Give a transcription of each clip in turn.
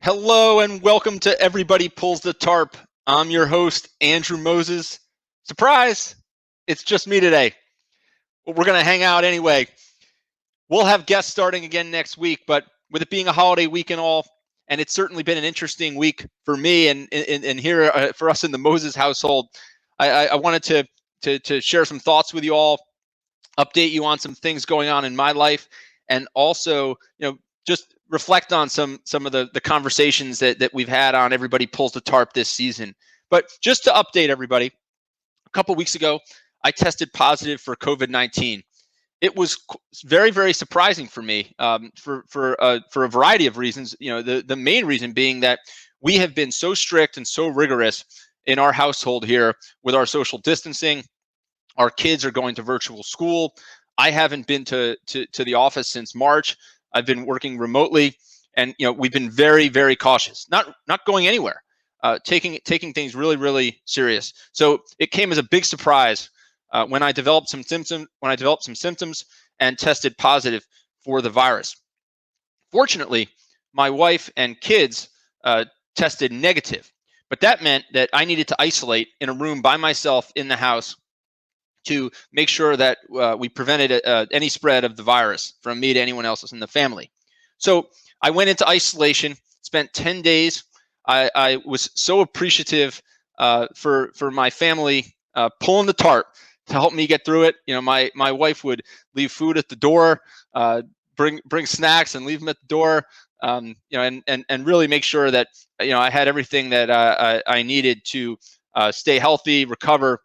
Hello and welcome to Everybody Pulls the Tarp. I'm your host, Andrew Moses. Surprise! It's just me today. But we're going to hang out anyway. We'll have guests starting again next week, but with it being a holiday week and all, and it's certainly been an interesting week for me and here for us in the Moses household, I wanted to share some thoughts with you all, update you on some things going on in my life, and also, just reflect on some of the conversations that we've had on Everybody Pulls the Tarp this season. But just to update everybody, a couple weeks ago, I tested positive for COVID-19. It was very, very surprising for me for a variety of reasons. The main reason being that we have been so strict and so rigorous in our household here with our social distancing. Our kids are going to virtual school. I haven't been to the office since March. I've been working remotely, and we've been very, very cautious, not going anywhere, taking things really, really serious. So it came as a big surprise when I developed some symptoms and tested positive for the virus. Fortunately, my wife and kids tested negative, but that meant that I needed to isolate in a room by myself in the house to make sure that we prevented any spread of the virus from me to anyone else in the family. So I went into isolation, spent 10 days. I was so appreciative for my family pulling the tarp to help me get through it. My wife would leave food at the door, bring snacks and leave them at the door, and really make sure that I had everything that I needed to stay healthy, recover,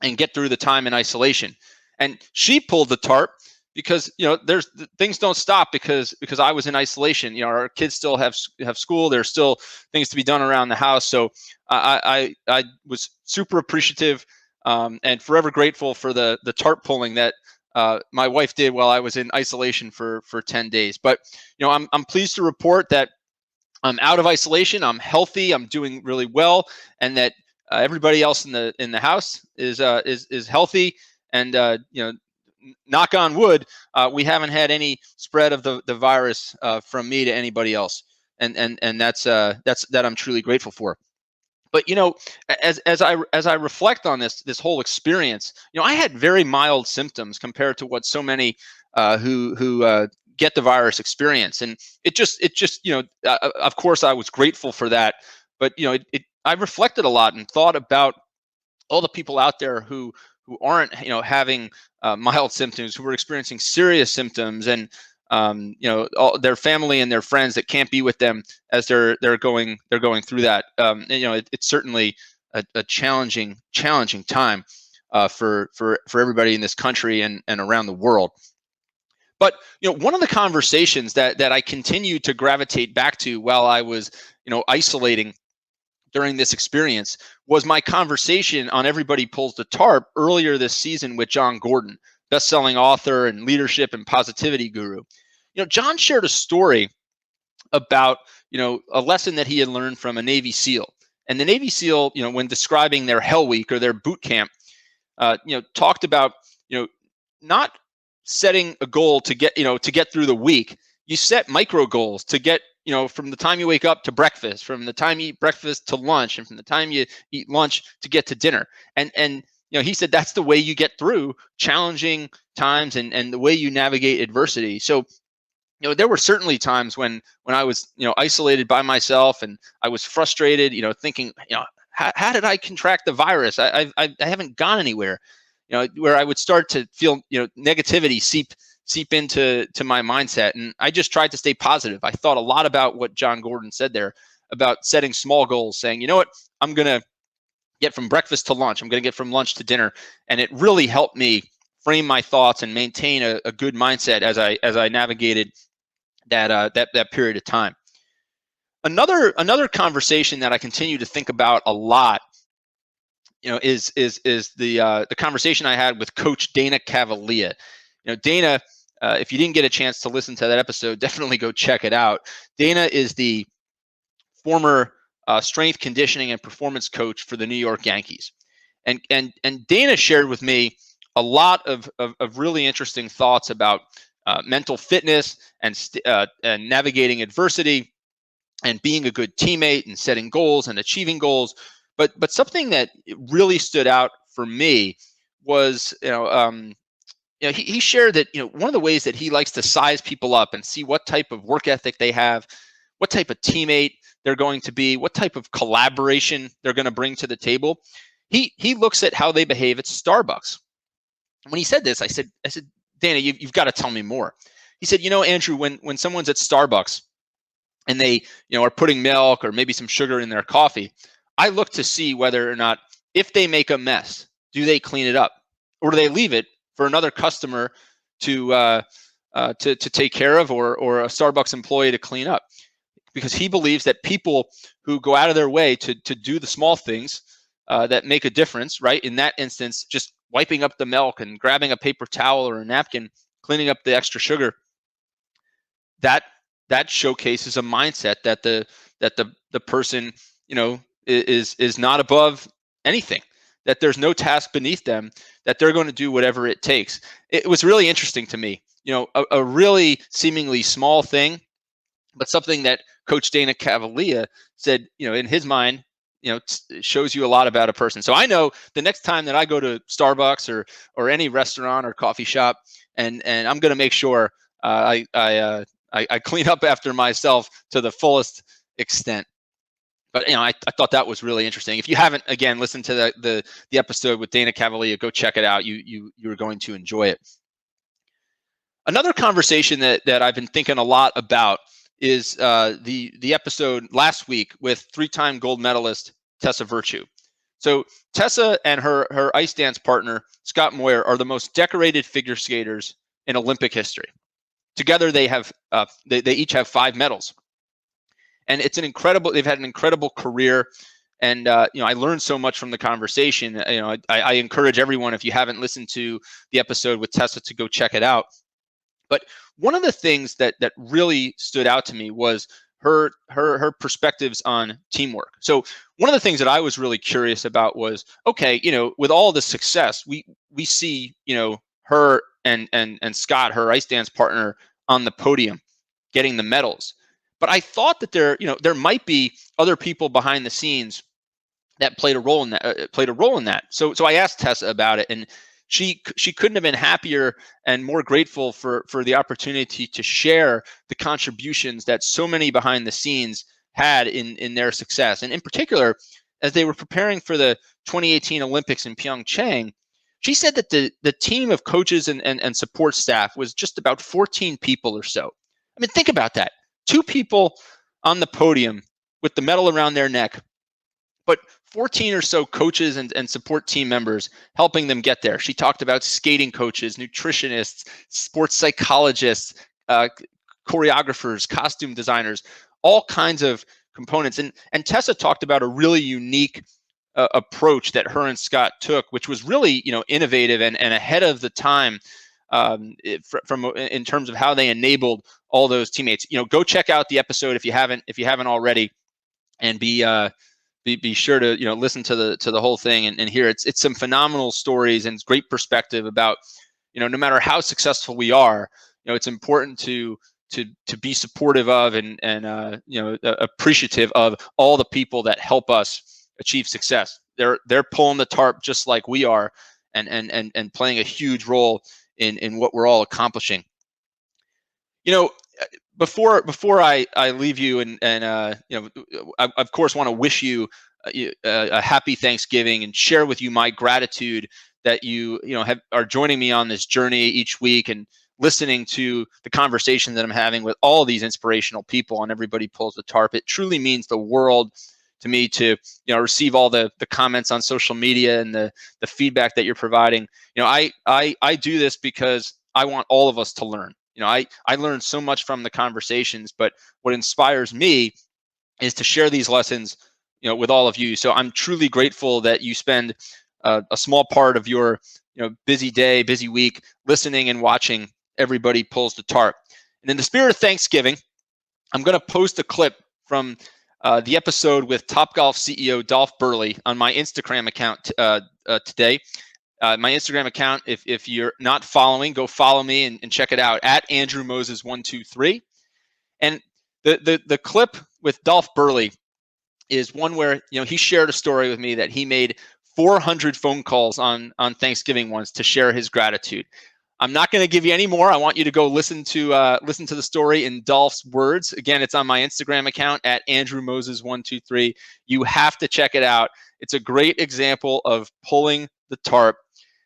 and get through the time in isolation. And she pulled the tarp because there's things don't stop because I was in isolation. Our kids still have school. There's still things to be done around the house. So I was super appreciative and forever grateful for the tarp pulling that my wife did while I was in isolation for 10 days. But I'm pleased to report that I'm out of isolation. I'm healthy. I'm doing really well, and that everybody else in the house is healthy, and knock on wood, we haven't had any spread of the virus from me to anybody else, and that's that I'm truly grateful for. But as I reflect on this whole experience, I had very mild symptoms compared to what so many who get the virus experience, and it just of course I was grateful for that, but I reflected a lot and thought about all the people out there who aren't having mild symptoms, who are experiencing serious symptoms, and all their family and their friends that can't be with them as they're going through that. It's certainly a challenging time for everybody in this country and around the world. But one of the conversations that I continued to gravitate back to while I was isolating during this experience was my conversation on Everybody Pulls the Tarp earlier this season with Jon Gordon, best-selling author and leadership and positivity guru. Jon shared a story about a lesson that he had learned from a Navy SEAL. And the Navy SEAL, when describing their Hell Week or their boot camp, talked about not setting a goal to get through the week. You set micro goals to get from the time you wake up to breakfast, from the time you eat breakfast to lunch, and from the time you eat lunch to get to dinner. And he said that's the way you get through challenging times and the way you navigate adversity. So there were certainly times when I was isolated by myself and I was frustrated, thinking how did I contract the virus? I haven't gone anywhere. Where I would start to feel negativity seep into my mindset, and I just tried to stay positive. I thought a lot about what Jon Gordon said there about setting small goals, saying, what, I'm going to get from breakfast to lunch. I'm going to get from lunch to dinner. And it really helped me frame my thoughts and maintain a good mindset as I navigated that period of time. Another conversation that I continue to think about a lot, is the conversation I had with Coach Dana Kavalia. Dana, if you didn't get a chance to listen to that episode, definitely go check it out. Dana is the former strength conditioning and performance coach for the New York Yankees. And Dana shared with me a lot of really interesting thoughts about mental fitness and navigating adversity, and being a good teammate and setting goals and achieving goals. But something that really stood out for me was, he shared that, one of the ways that he likes to size people up and see what type of work ethic they have, what type of teammate they're going to be, what type of collaboration they're going to bring to the table. He looks at how they behave at Starbucks. When he said this, I said, Dana, you've got to tell me more. He said, Andrew, when someone's at Starbucks and they, are putting milk or maybe some sugar in their coffee, I look to see whether or not, if they make a mess, do they clean it up, or do they leave it for another customer to take care of, or a Starbucks employee to clean up? Because he believes that people who go out of their way to do the small things that make a difference, right? In that instance, just wiping up the milk and grabbing a paper towel or a napkin, cleaning up the extra sugar, that showcases a mindset that the person, is not above anything, that there's no task beneath them, that they're going to do whatever it takes. It was really interesting to me, a really seemingly small thing, but something that Coach Dana Kavalia said, in his mind, shows you a lot about a person. So I know the next time that I go to Starbucks or any restaurant or coffee shop, and I'm going to make sure I clean up after myself to the fullest extent. But I thought that was really interesting. If you haven't, again, listened to the episode with Dana Kavalia, go check it out. You're going to enjoy it. Another conversation that I've been thinking a lot about is the episode last week with 3-time gold medalist Tessa Virtue. So Tessa and her ice dance partner Scott Moir are the most decorated figure skaters in Olympic history. Together, they have they each have 5 medals. And it's they've had an incredible career. And, I learned so much from the conversation. I encourage everyone, if you haven't listened to the episode with Tessa, to go check it out. But one of the things that really stood out to me was her perspectives on teamwork. So one of the things that I was really curious about was, okay, with all the success, we see, her and Scott, her ice dance partner, on the podium getting the medals. But I thought that there might be other people behind the scenes that played a role in that. So I asked Tessa about it, and she couldn't have been happier and more grateful for the opportunity to share the contributions that so many behind the scenes had in their success. And in particular, as they were preparing for the 2018 Olympics in Pyeongchang, she said that the team of coaches and support staff was just about 14 people or so. I mean, think about that. 2 people on the podium with the medal around their neck, but 14 or so coaches and support team members helping them get there. She talked about skating coaches, nutritionists, sports psychologists, choreographers, costume designers, all kinds of components. And Tessa talked about a really unique approach that her and Scott took, which was really, innovative and ahead of the time in terms of how they enabled all those teammates. Go check out the episode if you haven't already, and be sure to listen to the whole thing and hear it's some phenomenal stories and great perspective about no matter how successful we are, it's important to be supportive of and appreciative of all the people that help us achieve success. They're pulling the tarp just like we are, and playing a huge role in what we're all accomplishing. Before I leave you, I of course want to wish you a happy Thanksgiving and share with you my gratitude that you are joining me on this journey each week and listening to the conversation that I'm having with all these inspirational people on Everybody Pulls the Tarp. It truly means the world to me to receive all the comments on social media and the feedback that you're providing. I do this because I want all of us to learn. I learned so much from the conversations, but what inspires me is to share these lessons, with all of you. So I'm truly grateful that you spend a small part of your, busy day, busy week listening and watching Everybody Pulls the Tarp. And in the spirit of Thanksgiving, I'm going to post a clip from the episode with Topgolf CEO Dolph Burley on my Instagram account today. My Instagram account, if you're not following, go follow me and check it out at Andrew Moses 123. And the clip with Dolph Burley is one where, he shared a story with me that he made 400 phone calls on Thanksgiving once to share his gratitude. I'm not going to give you any more. I want you to go listen to the story in Dolph's words. Again, it's on my Instagram account at Andrew Moses123. You have to check it out. It's a great example of pulling the tarp.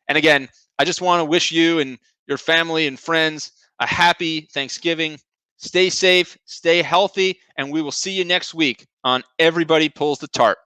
And again, I just want to wish you and your family and friends a happy Thanksgiving. Stay safe, stay healthy, and we will see you next week on Everybody Pulls the Tarp.